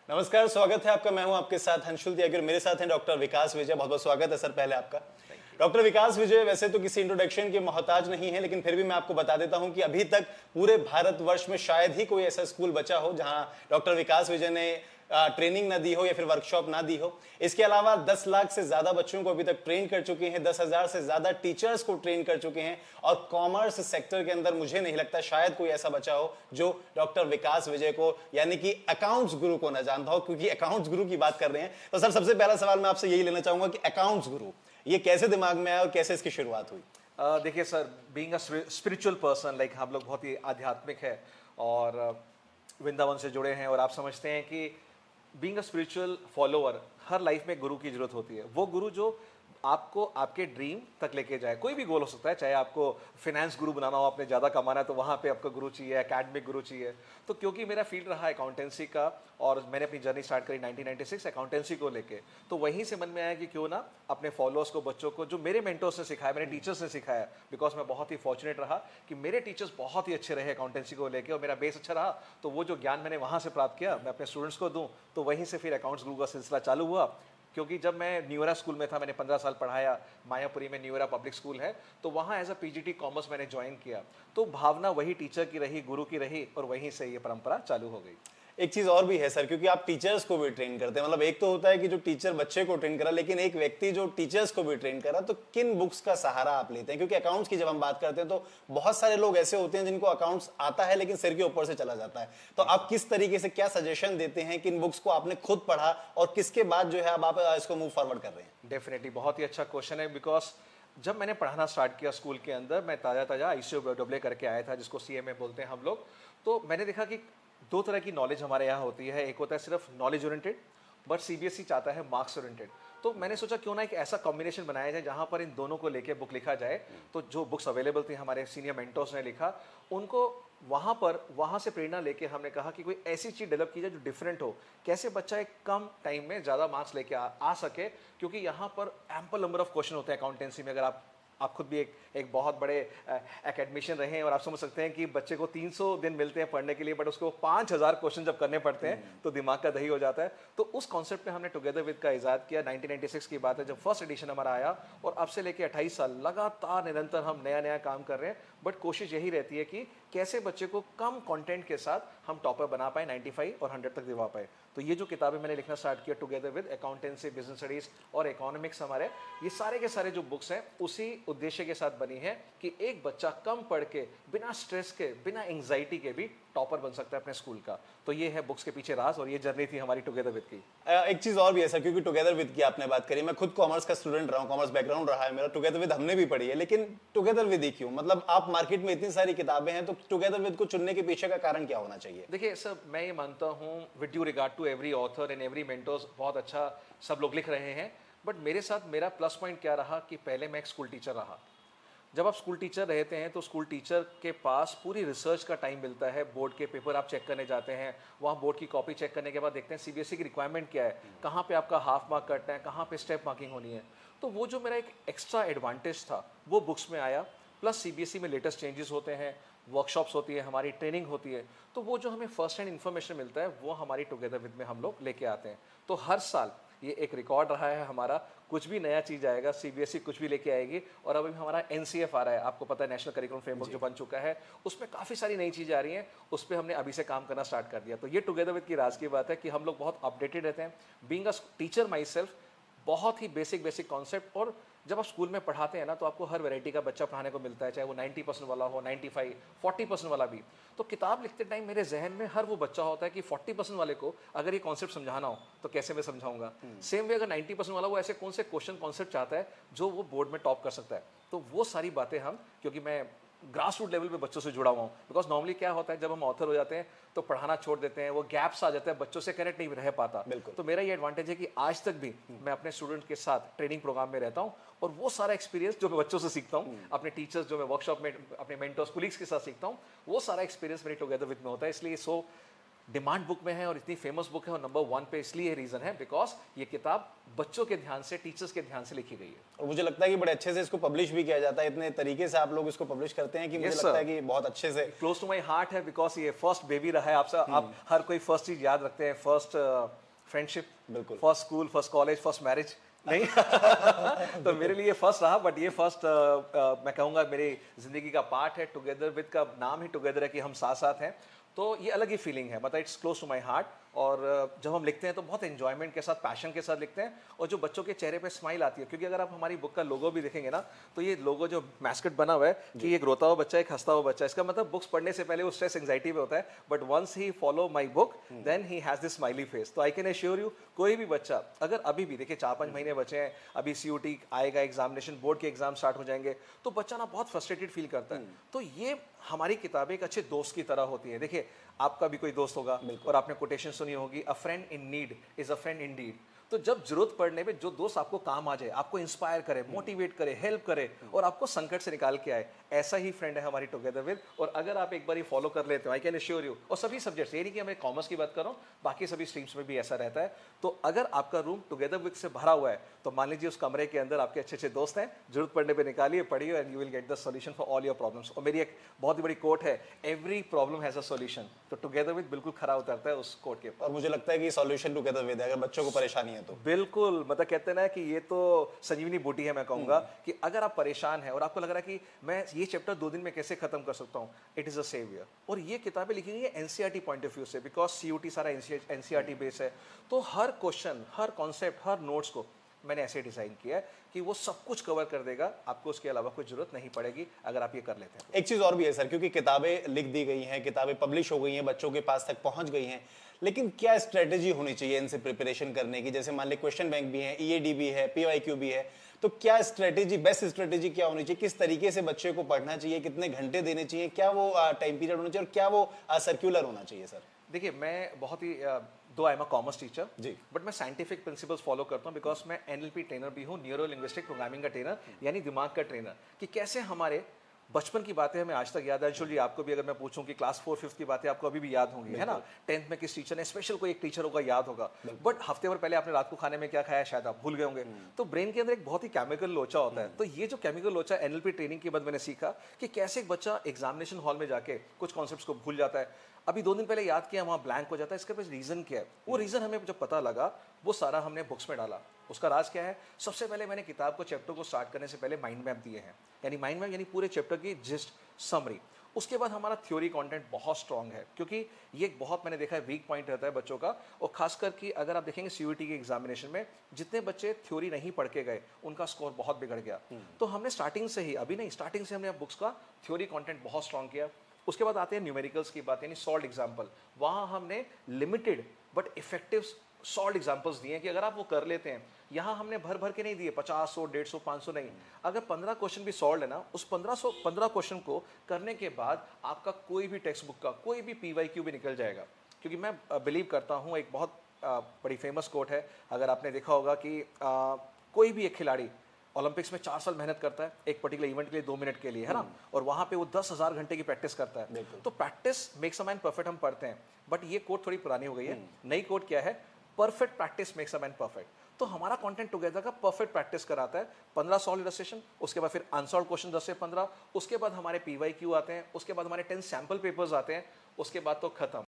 नमस्कार, स्वागत है आपका। मैं हूं आपके साथ अंशुल त्यागी, मेरे साथ हैं डॉक्टर विकास विजय। बहुत बहुत स्वागत है सर पहले आपका। डॉक्टर विकास विजय वैसे तो किसी इंट्रोडक्शन के मोहताज नहीं है, लेकिन फिर भी मैं आपको बता देता हूं कि अभी तक पूरे भारतवर्ष में शायद ही कोई ऐसा स्कूल बचा हो जहां डॉक्टर विकास विजय ने ट्रेनिंग ना दी हो या फिर वर्कशॉप ना दी हो। इसके अलावा 10 लाख से ज्यादा बच्चों को अभी तक ट्रेन कर चुके हैं, 10,000 से ज्यादा टीचर्स को ट्रेन कर चुके हैं, और कॉमर्स सेक्टर के अंदर मुझे नहीं लगता शायद कोई ऐसा बचा हो जो डॉक्टर विकास विजय को यानी कि अकाउंट्स गुरु को ना जानता हो, क्योंकि अकाउंट्स गुरु की बात कर रहे हैं। तो सर, सबसे पहला सवाल मैं आपसे यही लेना चाहूंगा कि अकाउंट्स गुरु ये कैसे दिमाग में आया और कैसे इसकी शुरुआत हुई? देखिए sir, being a spiritual person, like हम लोग बहुत ही आध्यात्मिक है और वृंदावन से जुड़े हैं, और आप समझते हैं कि being a spiritual follower her life में गुरु की जरूरत होती है। वो गुरु जो आपको आपके ड्रीम तक लेके जाए। कोई भी गोल हो सकता है, चाहे आपको फिनेंस गुरु बनाना हो, आपने ज़्यादा कमाना है तो वहाँ पे आपका गुरु चाहिए, एकेडमिक गुरु चाहिए। तो क्योंकि मेरा फील्ड रहा अकाउंटेंसी का और मैंने अपनी जर्नी स्टार्ट करी 1996 अकाउंटेंसी को लेके, तो वहीं से मन में आया कि क्यों ना अपने फॉलोअर्स को, बच्चों को, जो मेरे मेंटर्स ने सिखाया, मेरे टीचर्स ने सिखाया, बिकॉज मैं बहुत ही फॉर्चुनेट रहा कि मेरे टीचर्स बहुत ही अच्छे रहे अकाउंटेंसी को लेके और मेरा बेस अच्छा रहा, तो वो जो ज्ञान मैंने वहाँ से प्राप्त किया मैं अपने स्टूडेंट्स को दूँ। तो वहीं से फिर अकाउंट्स गुरु का सिलसिला चालू हुआ। क्योंकि जब मैं न्यूरा स्कूल में था, मैंने 15 साल पढ़ाया, मायापुरी में न्यूरा पब्लिक स्कूल है, तो वहाँ एज अ पीजीटी कॉमर्स मैंने ज्वाइन किया। तो भावना वही टीचर की रही, गुरु की रही, और वहीं से ये परंपरा चालू हो गई। एक चीज और भी है सर, क्योंकि आप टीचर्स को भी ट्रेन करते हैं। मतलब एक तो होता है कि जो टीचर बच्चे को ट्रेन करा, लेकिन एक व्यक्ति जो टीचर्स को भी ट्रेन करा, तो किन बुक्स का सहारा आप लेते हैं? क्योंकि अकाउंट्स की जब हम बात करते हैं तो बहुत सारे लोग ऐसे होते हैं जिनको अकाउंट्स आता है लेकिन सिर के ऊपर से चला जाता है। तो आप किस तरीके से क्या सजेशन देते हैं, किन बुक्स को आपने खुद पढ़ा और किसके बाद जो है अब आप इसको मूव फॉरवर्ड कर रहे हैं? डेफिनेटली बहुत ही अच्छा क्वेश्चन है, बिकॉज जब मैंने पढ़ाना स्टार्ट किया स्कूल के अंदर, मैं ताज़ा ICAEE करके आया था, जिसको CMA बोलते हैं हम लोग। तो मैंने देखा कि दो तरह की नॉलेज हमारे यहाँ होती है। एक होता है सिर्फ नॉलेज ओरिएंटेड, बट CBSE चाहता है मार्क्स ओरिएंटेड। तो मैंने सोचा क्यों ना एक ऐसा कॉम्बिनेशन बनाया जाए जहाँ पर इन दोनों को लेके बुक लिखा जाए। तो जो बुक्स अवेलेबल थी, हमारे सीनियर मेंटर्स ने लिखा, उनको वहाँ से प्रेरणा लेके हमने कहा कि कोई ऐसी चीज़ डेवलप की जाए जो डिफरेंट हो, कैसे बच्चा एक कम टाइम में ज़्यादा मार्क्स लेके आ सके। क्योंकि यहाँ पर एम्पल नंबर ऑफ क्वेश्चन होते हैं अकाउंटेंसी में। अगर आप खुद भी एक बहुत बड़े एकेडमिशियन रहे हैं, और आप समझ सकते हैं कि बच्चे को 300 दिन मिलते हैं पढ़ने के लिए, बट उसको 5000 क्वेश्चन जब करने पड़ते हैं तो दिमाग का दही हो जाता है। तो उस कॉन्सेप्ट में हमने टुगेदर विद का इजाद किया। 1996 की बात है जब फर्स्ट एडिशन हमारा आया, और अब से लेके 28 साल लगातार निरंतर हम नया काम कर रहे हैं। बट कोशिश यही रहती है कि कैसे बच्चे को कम कंटेंट के साथ हम टॉपर बना पाए, 95 और 100 तक दिवा पाए। तो ये जो किताबें मैंने लिखना स्टार्ट किया, together with accountancy, business studies और इकोनॉमिक्स, हमारे ये सारे के सारे जो बुक्स हैं उसी उद्देश्य के साथ बनी है कि एक बच्चा कम पढ़ के, बिना स्ट्रेस के, बिना एंग्जाइटी के भी टॉपर बन सकता है अपने स्कूल का। तो ये है बुक्स के पीछे राज, और ये जर्नी थी हमारी टुगेदर विद की। एक चीज और भी है सर, क्योंकि टुगेदर विद की आपने बात करी, मैं खुद कॉमर्स का स्टूडेंट रहा हूँ, कॉमर्स बैकग्राउंड रहा है मेरा। टुगेदर विद हमने भी पढ़ी है, लेकिन टुगेदर विद ही क्यों? मतलब आप मार्केट में इतनी सारी किताबें हैं, तो टुगेदर विद को चुनने के पीछे का कारण क्या होना चाहिए? देखिए सर, मैं ये मानता हूँ, with due regard to every author and every mentors, बहुत अच्छा सब लोग लिख रहे हैं, बट मेरे साथ मेरा प्लस पॉइंट क्या रहा कि पहले मैं एक स्कूल टीचर रहा। जब आप स्कूल टीचर रहते हैं तो स्कूल टीचर के पास पूरी रिसर्च का टाइम मिलता है। बोर्ड के पेपर आप चेक करने जाते हैं, वहाँ बोर्ड की कॉपी चेक करने के बाद देखते हैं CBSE की रिक्वायरमेंट क्या है, कहाँ पे आपका हाफ मार्क कटना है, कहाँ पे स्टेप मार्किंग होनी है। तो वो जो मेरा एक एक्स्ट्रा एडवांटेज था वो बुक्स में आया। प्लस CBSE में लेटेस्ट चेंजेस होते हैं, वर्कशॉप्स होती है, हमारी ट्रेनिंग होती है, तो वो जो हमें फर्स्ट हैंड इन्फॉर्मेशन मिलता है वो हमारी टुगेदर विद में हम लोग लेके आते हैं। तो हर साल ये एक रिकॉर्ड रहा है हमारा, कुछ भी नया चीज़ आएगा, CBSE कुछ भी लेके आएगी। और अभी हमारा NCF आ रहा है, आपको पता है, नेशनल करिकुलम फ्रेमवर्क जो बन चुका है, उसमें काफ़ी सारी नई चीज़ें आ रही हैं, उस पर हमने अभी से काम करना स्टार्ट कर दिया। तो ये टुगेदर विद की राज की बात है कि हम लोग बहुत अपडेटेड रहते हैं। Being a teacher my self, बहुत ही बेसिक कॉन्सेप्ट, और जब आप स्कूल में पढ़ाते हैं ना तो आपको हर वैरायटी का बच्चा पढ़ाने को मिलता है, चाहे वो 90% वाला हो, 95, 40% वाला भी। तो किताब लिखते टाइम मेरे जहन में हर वो बच्चा होता है कि 40% वाले को अगर ये कॉन्सेप्ट समझाना हो तो कैसे मैं समझाऊंगा। सेम वे अगर 90% वाला वो ऐसे कौन से क्वेश्चन कॉन्सेप्ट चाहता है जो वो बोर्ड में टॉप कर सकता है। तो वो सारी बातें हम, क्योंकि मैं ग्रास रूट लेवल पे बच्चों से जुड़ा हुआ हूँ, बिकॉज नॉर्मली क्या होता है जब हम ऑथर हो जाते हैं तो पढ़ाना छोड़ देते हैं, वो गैप्स आ जाता है, बच्चों से कनेक्ट नहीं रह पाता। तो मेरा ये एडवांटेज है कि आज तक भी मैं अपने स्टूडेंट के साथ ट्रेनिंग प्रोग्राम में रहता हूँ, और वो सारा एक्सपीरियंस जो मैं बच्चों से सीखता हूँ, अपने टीचर्स जो मैं वर्कशॉप में अपने मेंटर्स कोलीग्स के साथ सीखता हूँ, वो सारा एक्सपीरियंस मेरी टुगेदर विद में होता है। इसलिए सो डिमांड बुक में है और इतनी फेमस बुक है और नंबर 1 पे इसलिए रीजन है बिकॉज ये किताब बच्चों के ध्यान से, टीचर्स के ध्यान से लिखी गई है। और मुझे लगता है कि बड़े अच्छे से इसको पब्लिश भी किया जाता है, इतने तरीके से आप लोग इसको पब्लिश करते हैं कि मुझे Yes, लगता sir. है कि बहुत अच्छे से। क्लोज टू माई हार्ट है बिकॉज ये फर्स्ट बेबी रहा है आपसे। आप हर कोई फर्स्ट चीज याद रखते हैं, फर्स्ट फ्रेंडशिप, बिल्कुल। First school, first college, first marriage नहीं तो मेरे लिए फर्स्ट रहा, बट ये फर्स्ट मैं कहूँगा मेरी जिंदगी का पार्ट है। टुगेदर विद का नाम ही टुगेदर है कि हम साथ साथ हैं, तो ये अलग ही फीलिंग है, मतलब it's close to my heart. और जब हम लिखते हैं तो बहुत एंजॉयमेंट के साथ, पैशन के साथ लिखते हैं, और जो बच्चों के चेहरे पे स्माइल आती है, क्योंकि अगर आप हमारी बुक का लोगो भी देखेंगे ना, तो ये लोगो जो मैस्कट बना हुआ है कि एक रोता हुआ बच्चा, एक हंसता हुआ बच्चा, इसका मतलब बुक्स पढ़ने से पहले वो स्ट्रेस एंजाइटी में होता है, but once he follow my book then he has this smiley face. तो आई कैन एश्योर यू, कोई भी बच्चा अगर अभी भी देखिए 4-5 महीने बचे हैं, अभी CUT आएगा, एग्जामिनेशन, बोर्ड के एग्जाम स्टार्ट हो जाएंगे, तो बच्चा ना बहुत फ्रस्ट्रेटेड फील करता है। तो ये हमारी किताबें एक अच्छे दोस्त की तरह होती है। देखिए आपका भी कोई दोस्त होगा और आपने कोटेशन सुनी होगी, अ friend in need is a friend Indeed. तो जब जरूरत पड़ने पे जो दोस्त आपको काम आ जाए, आपको इंस्पायर करे, मोटिवेट करे, हेल्प करे और आपको संकट से निकाल के आए, ऐसा ही फ्रेंड है हमारी टुगेदर विद। और अगर आप एक बार फॉलो कर लेते हो, आई कैन एश्योर यू, और सभी सब्जेक्ट्स, ये नहीं कि मैं कॉमर्स की बात कर रहा हूँ, बाकी सभी स्ट्रीम्स में भी ऐसा रहता है। तो अगर आपका रूम टुगेदर विद से भरा हुआ है, तो मान लीजिए उस कमरे के अंदर आपके अच्छे अच्छे दोस्त हैं, जरूरत पड़ने पर निकालिए, पढ़िए, and you will get the solution for all your problems. और मेरी एक बहुत ही बड़ी कोट है, every problem has a solution. तो टुगेदर विद बिल्कुल खरा उतरता है उस कोट के ऊपर। और मुझे लगता है कि सॉल्यूशन टुगेदर विद है, अगर बच्चों को परेशानी है तो। बिल्कुल, मतलब कहते हैं ना कि ये तो संजीवनी बूटी है। मैं कहूंगा कि अगर आप परेशान हैं और आपको लग रहा है कि मैं ये चैप्टर 2 दिन में कैसे खत्म कर सकता हूँ, इट इज अ सेवियर। और ये किताबें लिखी गई है एनसीईआरटी पॉइंट ऑफ व्यू से, बिकॉज CUT सारा एनसीईआरटी बेस है। तो हर क्वेश्चन, हर कॉन्सेप्ट, हर नोट्स को मैंने ऐसे डिजाइन किया है कि वो सब कुछ कवर कर देगा, आपको उसके अलावा कोई जरूरत नहीं पड़ेगी अगर आप ये कर लेते हैं। एक चीज और भी है सर, क्योंकि किताबें लिख दी गई हैं, किताबें पब्लिश हो गई हैं, बच्चों के पास तक पहुंच गई हैं, लेकिन क्या स्ट्रेटेजी होनी चाहिए इनसे प्रिपरेशन करने की? जैसे मान ली क्वेश्चन बैंक भी है, EAD भी है, PYQ भी है, तो क्या स्ट्रेटेजी, बेस्ट स्ट्रेटेजी क्या होनी चाहिए? किस तरीके से बच्चे को पढ़ना चाहिए, कितने घंटे देने चाहिए, क्या वो टाइम पीरियड होना चाहिए और क्या वो सर्क्यूलर होना चाहिए सर? देखिए मैं बहुत ही though I am a commerce teacher जी, बट मैं साइंटिफिक प्रिंसिपल्स फॉलो करता हूँ, बिकॉज मैं NLP ट्रेनर भी हूँ, न्यूरो लिंग्विस्टिक प्रोग्रामिंग का ट्रेनर, यानी दिमाग का ट्रेनर। कि कैसे हमारे बचपन की बातें हमें आज तक याद है। अंशुल जी, आपको भी अगर मैं पूछूं कि क्लास 4-5 की बातें आपको अभी भी याद होंगी, है ना? 10th में किस टीचर ने, स्पेशल कोई एक टीचर होगा, याद होगा, बट हफ्ते भर पहले आपने रात को खाने में क्या खाया शायद आप भूल गए होंगे। तो ब्रेन के अंदर एक बहुत ही केमिकल लोचा होता है। तो ये जो केमिकल लोचा NLP ट्रेनिंग के बाद मैंने सीखा कि कैसे एक बच्चा एग्जामिनेशन हॉल में जाके कुछ कॉन्सेप्ट्स को भूल जाता है, अभी 2 दिन पहले याद किया वहाँ ब्लैंक हो जाता है। इसका रीजन क्या है? वो रीजन हमें जब पता लगा, वो सारा हमने बुक्स में डाला। उसका राज क्या है? सबसे पहले मैंने किताब को, चैप्टर को स्टार्ट करने से पहले माइंड मैप दिए हैं, यानी माइंड मैप यानी पूरे चैप्टर की जिस्ट, समरी। उसके बाद हमारा थ्योरी कंटेंट बहुत स्ट्रांग है, क्योंकि ये एक बहुत मैंने देखा है वीक पॉइंट रहता है बच्चों का। और खासकर कि अगर आप देखेंगे CUT के एग्जामिनेशन में जितने बच्चे थ्योरी नहीं पढ़ के गए, उनका स्कोर बहुत बिगड़ गया। तो हमने स्टार्टिंग से ही, अभी नहीं, स्टार्टिंग से हमने बुक्स का थ्योरी कंटेंट बहुत स्ट्रांग किया। उसके बाद आते हैं न्यूमेरिकल्स की बात, यानी सॉल्ड एग्जाम्पल। वहाँ हमने limited but effective solved examples दिए कि अगर आप वो कर लेते हैं, यहाँ हमने भर भर के नहीं दिए 50, 100, 150, 500 नहीं। अगर 15 क्वेश्चन भी सॉल्व है ना, उस 15 क्वेश्चन को करने के बाद आपका कोई भी टेक्स्ट बुक का कोई भी PYQ भी निकल जाएगा। क्योंकि मैं बिलीव करता हूँ, एक बहुत बड़ी फेमस कोट है, अगर आपने देखा होगा कि कोई भी एक खिलाड़ी ओलंपिक्स में 4 साल मेहनत करता है एक पर्टिकुलर इवेंट के लिए, 2 मिनट के लिए, है ना, और वहां पे वो 10,000 घंटे की प्रैक्टिस करता है। तो practice makes a man perfect हम पढ़ते हैं, बट ये कोट थोड़ी पुरानी हो गई है। नई कोट क्या है? Perfect practice makes a man perfect. तो हमारा कंटेंट टुगेदर का परफेक्ट प्रैक्टिस कराता है। 15 सॉल्व इलस्ट्रेशन, उसके बाद फिर अनसॉल्व क्वेश्चन 10 से 15, उसके बाद हमारे PYQ आते हैं, उसके बाद हमारे 10 सैंपल पेपर्स आते हैं, उसके बाद तो खत्म।